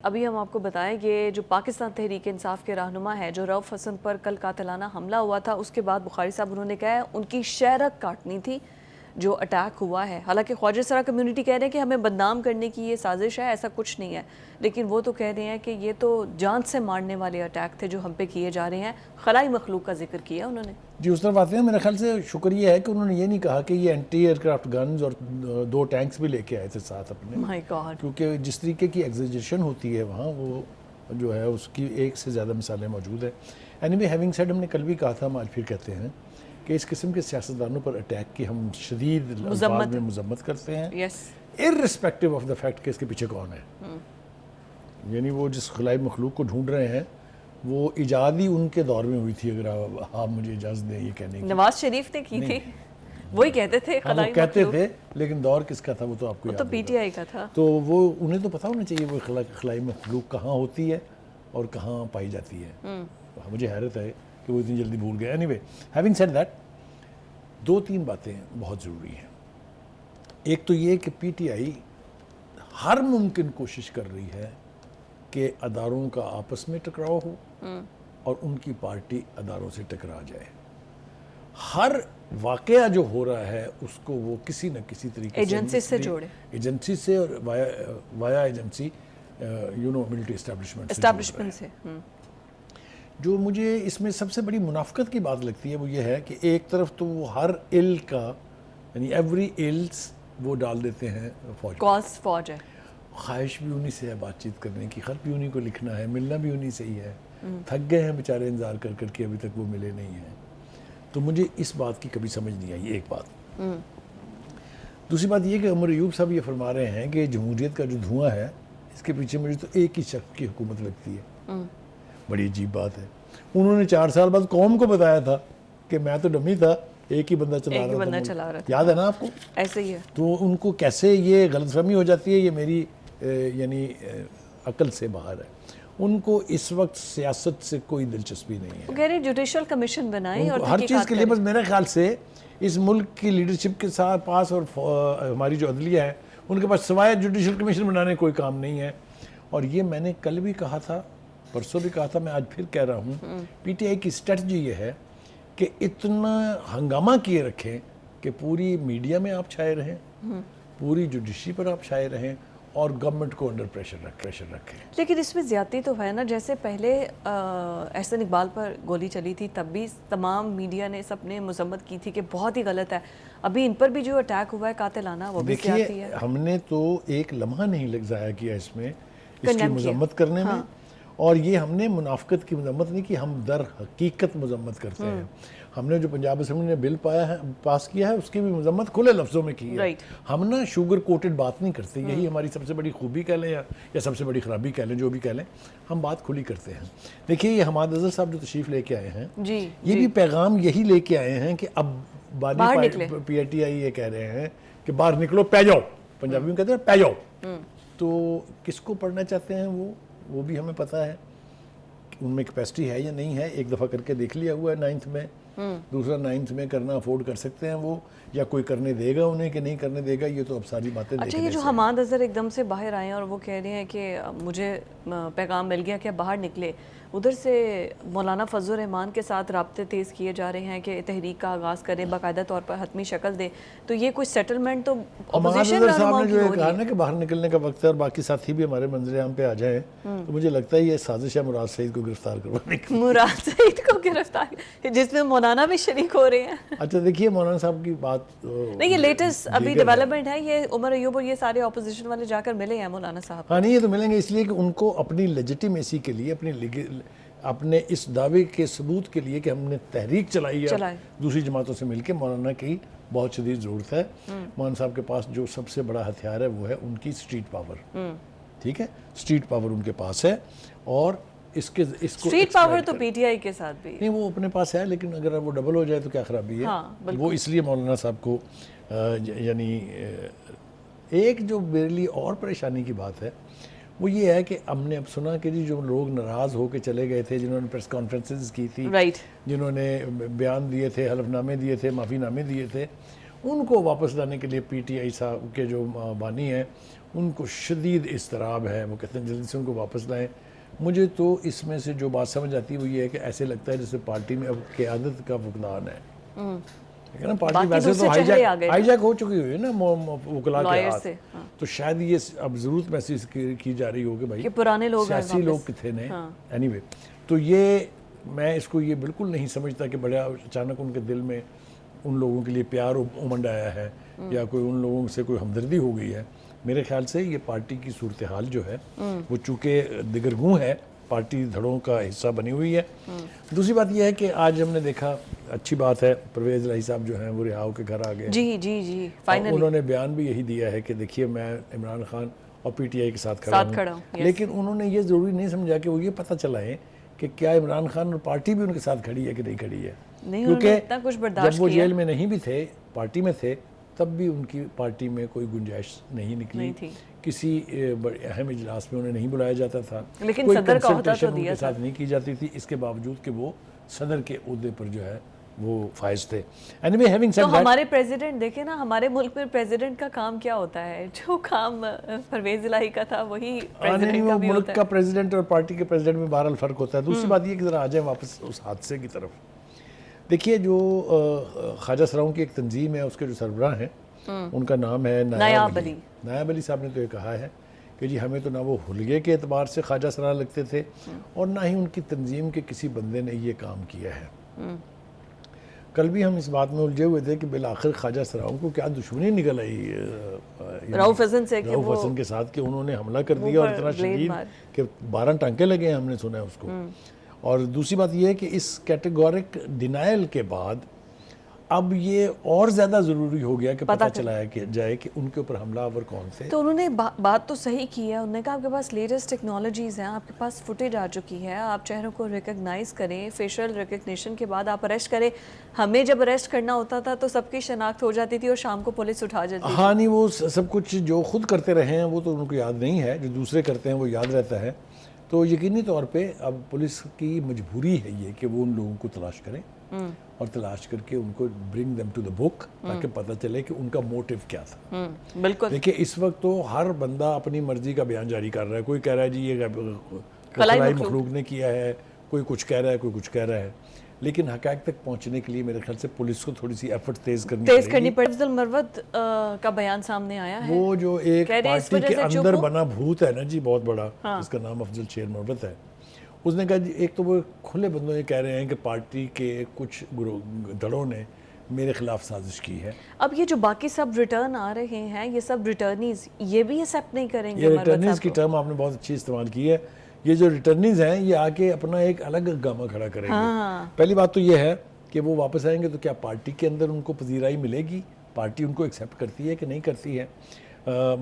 ابھی ہم آپ کو بتائیں کہ جو پاکستان تحریک انصاف کے رہنما ہے جو رؤف حسن پر کل قاتلانہ حملہ ہوا تھا، اس کے بعد بخاری صاحب انہوں نے کہا ہے ان کی شہرت کاٹنی تھی جو اٹیک ہوا ہے. حالانکہ خواجہ سرا کمیونٹی کہہ رہے ہیں کہ ہمیں بدنام کرنے کی یہ سازش ہے، ایسا کچھ نہیں ہے، لیکن وہ تو کہہ رہے ہیں کہ یہ تو جان سے مارنے والے اٹیک تھے جو ہم پہ کیے جا رہے ہیں. خلائی مخلوق کا ذکر کیا انہوں نے. جی اس طرف آتے ہیں. میرے خیال سے شکریہ ہے کہ انہوں نے یہ نہیں کہا کہ یہ اینٹی ایئر کرافٹ گنز اور 2 ٹینکس بھی لے کے آئے تھے ساتھ اپنے. مائی گاڈ. کیونکہ جس طریقے کی ایگزیجیشن ہوتی ہے وہاں، وہ جو ہے اس کی ایک سے زیادہ مثالیں موجود ہیں. اینی وے ہیونگ سیڈ، ہم نے کل بھی کہا تھا، ہم آج پھر کہتے ہیں کہ اس قسم کے سیاستدانوں پر اٹیک کی ہم شدید الفاظ میں مذمت کرتے ہیں، irrespective of the fact کہ اس کے پیچھے کون ہے. یعنی وہ جس خلائی مخلوق کو ڈھونڈ رہے ہیں وہ ایجاد ہی ان کے دور میں ہوئی تھی، اگر آپ مجھے اجازت دیں یہ کہنے کی. نواز شریف نے کی تھی، وہی کہتے تھے خلائی مخلوق کہتے تھے، لیکن دور کس کا تھا وہ تو آپ کو یاد تو پی ٹی آئی کا تھا. تو وہ انہیں تو پتا ہونا چاہیے وہ خلائی مخلوق کہاں ہوتی ہے اور کہاں پائی جاتی ہے. مجھے حیرت ہے کہ وہ اتنی جلدی بھول گئے. Any way having said that, 2-3 باتیں بہت ضروری ہیں. ایک تو یہ کہ پی ٹی آئی ہر ممکن کوشش کر رہی ہے کہ اداروں کا آپس میں ٹکراؤ ہو اور ان کی پارٹی اداروں سے ٹکرا جائے. ہر واقعہ جو ہو رہا ہے اس کو وہ کسی نہ کسی طریقے ایجنسی سے جوڑے، ایجنسی سے اور وایا ایجنسی ملٹری اسٹیبلشمنٹ سے. جو مجھے اس میں سب سے بڑی منافقت کی بات لگتی ہے وہ یہ ہے کہ ایک طرف تو وہ ہر ایل کا یعنی ایوری ایلس وہ ڈال دیتے ہیں فوج ہے. خواہش بھی انہی سے ہے بات چیت کرنے کی، خط بھی انہی کو لکھنا ہے، ملنا بھی انہی سے ہی ہے. تھک گئے ہیں بیچارے انتظار کر کر کے، ابھی تک وہ ملے نہیں ہیں. تو مجھے اس بات کی کبھی سمجھ نہیں آئی. ایک بات. دوسری بات یہ کہ عمر ایوب صاحب یہ فرما رہے ہیں کہ جمہوریت کا جو دھواں ہے اس کے پیچھے مجھے تو ایک ہی شخص کی حکومت لگتی ہے. بڑی عجیب بات ہے. انہوں نے 4 سال بعد قوم کو بتایا تھا کہ میں تو ڈمی تھا، ایک ہی بندہ چلا رہا تھا. یاد ہے نا آپ کو؟ ایسے ہی ہے. تو ان کو کیسے یہ غلط فہمی ہو جاتی ہے، یہ میری یعنی عقل سے باہر ہے. ان کو اس وقت سیاست سے کوئی دلچسپی نہیں ہے. وہ کہہ رہے جوڈیشل کمیشن بنائیں اور ہر چیز کے لیے بس میرے خیال سے اس ملک کی لیڈرشپ کے ساتھ پاس اور ہماری جو عدلیہ ہے ان کے پاس سوائے جوڈیشل کمیشن بنانے کوئی کام نہیں ہے. اور یہ میں نے کل بھی کہا تھا، پرسوں بھی کہا تھا، میں آج پھر کہہ رہا ہوں، پی ٹی آئی کی اسٹریٹجی یہ ہے کہ اتنا ہنگامہ کیے رکھیں کہ پوری میڈیا میں آپ چھائے رہیں، پوری جوڈیشری پر آپ چھائے رہیں اور گورنمنٹ کو انڈر پریشر رکھیں. لیکن اس میں زیادتی تو ہے نا. جیسے پہلے احسن اقبال پر گولی چلی تھی تب بھی تمام میڈیا نے سب نے مذمت کی تھی کہ بہت ہی غلط ہے. ابھی ان پر بھی جو اٹیک ہوا ہے قاتلانہ، وہ بھی زیادتی ہے. ہم نے تو ایک لمحہ نہیں ضائع کیا اس میں، اس کی مذمت کرنے میں. اور یہ ہم نے منافقت کی مذمت نہیں کی، ہم در حقیقت مذمت کرتے ہیں. ہم نے جو پنجاب اسمبلی نے بل پاس کیا ہے اس کی بھی مذمت کھلے لفظوں میں کی ہے. ہم نا شوگر کوٹڈ بات نہیں کرتے. یہی ہماری سب سے بڑی خوبی کہہ لیں یا سب سے بڑی خرابی کہہ لیں، جو بھی کہہ لیں، ہم بات کھلی کرتے ہیں. دیکھیے یہ حماد اظہر صاحب جو تشریف لے کے آئے ہیں، یہ بھی پیغام یہی لے کے آئے ہیں کہ اب پی ٹی آئی یہ کہہ رہے ہیں کہ باہر نکلو، پہ جاؤ. پنجابی میں کہتے ہیں پہ جاؤ. تو کس کو پڑھنا چاہتے ہیں وہ بھی ہمیں پتہ ہے کہ ان میں کیپیسٹی ہے یا نہیں ہے. ایک دفعہ کر کے دیکھ لیا ہوا ہے 9th میں، دوسرا 9th میں کرنا افورڈ کر سکتے ہیں وہ، یا کوئی کرنے دے گا انہیں کہ نہیں کرنے دے گا، یہ تو اب ساری باتیں دیکھنے سے. اچھا، یہ جو حماد اظہر ایک دم سے باہر آئے ہیں اور وہ کہہ رہے ہیں کہ مجھے پیغام مل گیا کہ باہر نکلے، ادھر سے مولانا فضل الرحمان کے ساتھ رابطے تیز کیے جا رہے ہیں کہ تحریک کا آغاز کریں، باقاعدہ طور پر حتمی شکل دیں. تو یہ کوئی سیٹلمنٹ تو اپوزیشن رہنماؤں کی ہو رہی ہے. کہا نا کہ باہر نکلنے کا وقت ہے اور باقی ساتھی بھی ہمارے منظر عام پہ آ جائیں، تو مجھے لگتا ہے یہ سازش ہے مراد سعید کو گرفتار کروانے کی. مراد سعید کو گرفتار، جس میں مولانا بھی شریک ہو رہے ہیں. اچھا دیکھیے مولانا صاحب کی بات نہیں، یہ لیٹسٹ ابھی ڈیولپمنٹ ہے. یہ عمر ایوب اور یہ سارے اپوزیشن والے جا کر ملے ہیں مولانا صاحب. ہاں نہیں، یہ تو ملیں گے اس لیے کہ ان کو اپنی لیجیٹیمیسی کے لیے، اپنے اس دعوے کے ثبوت کے لیے کہ ہم نے تحریک چلائی ہے دوسری جماعتوں سے مل کے، مولانا کی بہت شدید ضرورت ہے. مولانا صاحب کے پاس جو سب سے بڑا ہتھیار ہے وہ ہے ان کی اسٹریٹ پاور. ٹھیک ہے، اسٹریٹ پاور ان کے پاس ہے. اور اس کو اسٹریٹ پاور تو پی ٹی آئی کے ساتھ بھی نہیں، وہ اپنے پاس ہے، لیکن اگر وہ ڈبل ہو جائے تو کیا خرابی ہے. وہ اس لیے مولانا صاحب کو یعنی ایک جو میرے لیے اور پریشانی کی بات ہے وہ یہ ہے کہ ہم نے اب سنا کہ جو لوگ ناراض ہو کے چلے گئے تھے، جنہوں نے پریس کانفرنسز کی تھی، جنہوں نے بیان دیے تھے، حلف نامے دیے تھے، معافی نامے دیے تھے، ان کو واپس لانے کے لیے پی ٹی آئی صاحب کے جو بانی ہیں ان کو شدید اضطراب ہے، وہ کہتے ہیں جلدی سے ان کو واپس لائیں۔ مجھے تو اس میں سے جو بات سمجھ آتی ہے وہ یہ ہے کہ ایسے لگتا ہے جیسے پارٹی میں اب قیادت کا فقدان ہے، ٹھیک ہے نا، پارٹی ویسے تو ہائی جیک ہو چکی ہوئی ہے نا وکلاء کے ہاتھ، تو شاید یہ اب ضرورت محسوس کی جا رہی ہو کہ بھائی پرانے لوگ سیاسی لوگ کتنے نے، اینی وے، تو یہ میں اس کو یہ بالکل نہیں سمجھتا کہ بڑا اچانک ان کے دل میں ان لوگوں کے لیے پیار امنڈ آیا ہے یا کوئی ان لوگوں سے کوئی ہمدردی ہو گئی ہے۔ میرے خیال سے یہ پارٹی کی صورتحال جو ہے وہ چونکہ دگرگوں ہے، پارٹی دھڑوں کا حصہ بنی ہوئی ہے۔ دوسری بات یہ ہے کہ آج ہم نے دیکھا، اچھی بات ہے، پرویز الہی صاحب جو ہیں وہ رہا ہو کے گھر آ گئے، جی فائنلی انہوں نے بیان بھی یہی دیا ہے کہ دیکھیے میں عمران خان اور پی ٹی آئی کے ساتھ کھڑا ہوں، لیکن انہوں نے یہ ضروری نہیں سمجھا کہ وہ یہ پتہ چلائیں کہ کیا عمران خان اور پارٹی بھی ان کے ساتھ کھڑی ہے کہ نہیں کھڑی ہے، کیونکہ جب وہ جیل میں نہیں بھی تھے، پارٹی میں تھے، تب بھی ان کی پارٹی میں کوئی گنجائش نہیں نکلی، کسی اہم اجلاس میں انہیں نہیں بلایا جاتا تھا، لیکن صدر کا عہدہ تو ان کے ساتھ نہیں کی جاتی تھی، اس کے باوجود کہ وہ صدر کے عہدے پر جو ہے وہ فائز تھے۔ تو ہمارے پریزیڈنٹ دیکھیں نا، ہمارے ملک میں پریزیڈنٹ کا کام کیا ہوتا ہے؟ جو کام پرویز الہی کا تھا وہی پریزیڈنٹ کا بھی ہوتا ہے۔ ملک کا پریزیڈنٹ اور پارٹی کے پریزیڈنٹ میں بہرحال فرق ہوتا ہے۔ دوسری بات یہ کہ ذرا آ جائیں واپس اس حادثے کی طرف۔ دیکھیے جو خواجہ سراؤں کی ایک تنظیم ہے، اس کے جو سربراہ ہیں ان کا نام ہے نایاب علی۔ نایاب علی صاحب نے تو یہ کہا ہے کہ جی ہمیں تو نہ وہ حلیے کے اعتبار سے خواجہ سراں لگتے تھے اور نہ ہی ان کی تنظیم کے کسی بندے نے یہ کام کیا ہے۔ کل بھی ہم اس بات میں الجھے ہوئے تھے کہ بالآخر خواجہ سراؤں کو کیا دشمنی نکل آئی رؤف حسن کے ساتھ کہ انہوں نے حملہ کر دیا اور اتنا شدید کہ 12 ٹانکے لگے ہیں، ہم نے سنا ہے اس کو۔ اور دوسری بات یہ ہے کہ اس کیٹیگورک ڈینائل کے بعد اب یہ اور زیادہ ضروری ہو گیا کہ پتہ چلایا کہ جائے کہ ان کے اوپر حملہ آور کون تھے۔ تو انہوں نے بات تو صحیح کی ہے، انہوں نے کہا آپ کے پاس لیٹسٹ ٹیکنالوجیز ہیں، آپ کے پاس فوٹیج آ چکی ہے، آپ چہروں کو ریکگنائز کریں، فیشل ریکگنیشن کے بعد آپ اریسٹ کریں۔ ہمیں جب اریسٹ کرنا ہوتا تھا تو سب کی شناخت ہو جاتی تھی اور شام کو پولیس اٹھا جاتی تھی۔ ہاں نہیں، وہ سب کچھ جو خود کرتے رہے ہیں وہ تو ان کو یاد نہیں ہے، جو دوسرے کرتے ہیں وہ یاد رہتا ہے۔ تو یقینی طور پہ اب پولیس کی مجبوری ہے یہ کہ وہ ان لوگوں کو تلاش کریں اور تلاش کر کے ان کو برنگ دیم ٹو دا بک، تاکہ پتہ چلے کہ ان کا موٹیو کیا تھا۔ بالکل دیکھیں اس وقت تو ہر بندہ اپنی مرضی کا بیان جاری کر رہا ہے، کوئی کہہ رہا ہے جی یہ خلائی مخلوق نے کیا ہے، کوئی کچھ کہہ رہا ہے، کوئی کچھ کہہ رہا ہے، لیکن حقائق تک پہنچنے کے لیے میرے خیال سے پولیس کو تھوڑی سی ایفرٹ تیز کرنی پڑے گی۔ افضل مروت کا بیان سامنے آیا ہے، وہ جو ایک پارٹی کے اندر بنا بھوت ہے نا جی بہت بڑا، جس کا نام افضل شیر مروت ہے، اس نے کہا جی ایک تو وہ کھلے بندوں یہ کہہ رہے ہیں کہ پارٹی کے کچھ دھڑوں نے میرے خلاف سازش کی ہے۔ اب یہ جو باقی سب ریٹرن آ رہے ہیں، یہ سب ریٹرنیز یہ بھی ایکسیپٹ نہیں کریں گے؟ یہ ریٹرنیز کی ٹرم آپ نے بہت اچھی استعمال کی ہے۔ یہ جو ریٹرنیز ہیں یہ آ کے اپنا ایک الگ گامہ کھڑا کریں گے۔ پہلی بات تو یہ ہے کہ وہ واپس آئیں گے تو کیا پارٹی کے اندر ان کو پذیرائی ملے گی؟ پارٹی ان کو ایکسیپٹ کرتی ہے کہ نہیں کرتی ہے؟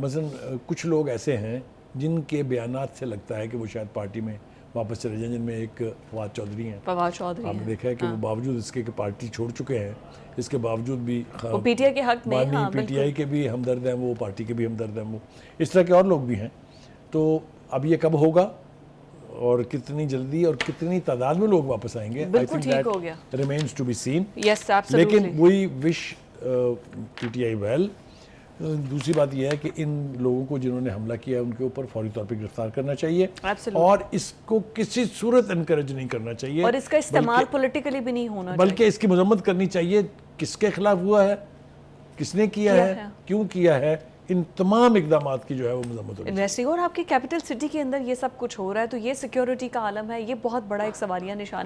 مثلا کچھ لوگ ایسے ہیں جن کے بیانات سے لگتا ہے کہ وہ شاید پارٹی میں واپس چلے جائیں، جن میں ایک فواد چودھری ہیں۔ آپ نے دیکھا ہے کہ وہ باوجود اس کے کہ پارٹی چھوڑ چکے ہیں، اس کے باوجود بھی پی ٹی آئی کے حق میں، پی ٹی آئی کے بھی ہمدرد ہیں، وہ پارٹی کے بھی ہمدرد ہیں، وہ اس طرح کے اور لوگ بھی ہیں۔ تو اب یہ کب ہوگا اور کتنی جلدی اور کتنی تعداد میں لوگ واپس آئیں گے، بالکل ٹھیک ہو گیا، ریمینز ٹو بی سین۔ لیکن وی وش پی ٹی آئی ویل۔ دوسری بات یہ ہے کہ ان لوگوں کو جنہوں نے حملہ کیا ان کے اوپر فوری طور پہ گرفتار کرنا چاہیے اور اس کو کسی صورت انکریج نہیں کرنا چاہیے، اور اس کا استعمال پولیٹیکلی بھی نہیں ہونا چاہیے، بلکہ اس کی مذمت کرنی چاہیے۔ کس کے خلاف ہوا ہے، کس نے کیا ہے، کیوں کیا ہے، ان تمام اقدامات کی جو ہے وہ مذمت ہونی چاہیے۔ اور آپ کی کیپٹل سٹی کے اندر یہ سب کچھ ہو رہا ہے تو یہ سیکیورٹی کا عالم ہے، یہ بہت بڑا ایک سوالیہ نشان ہے۔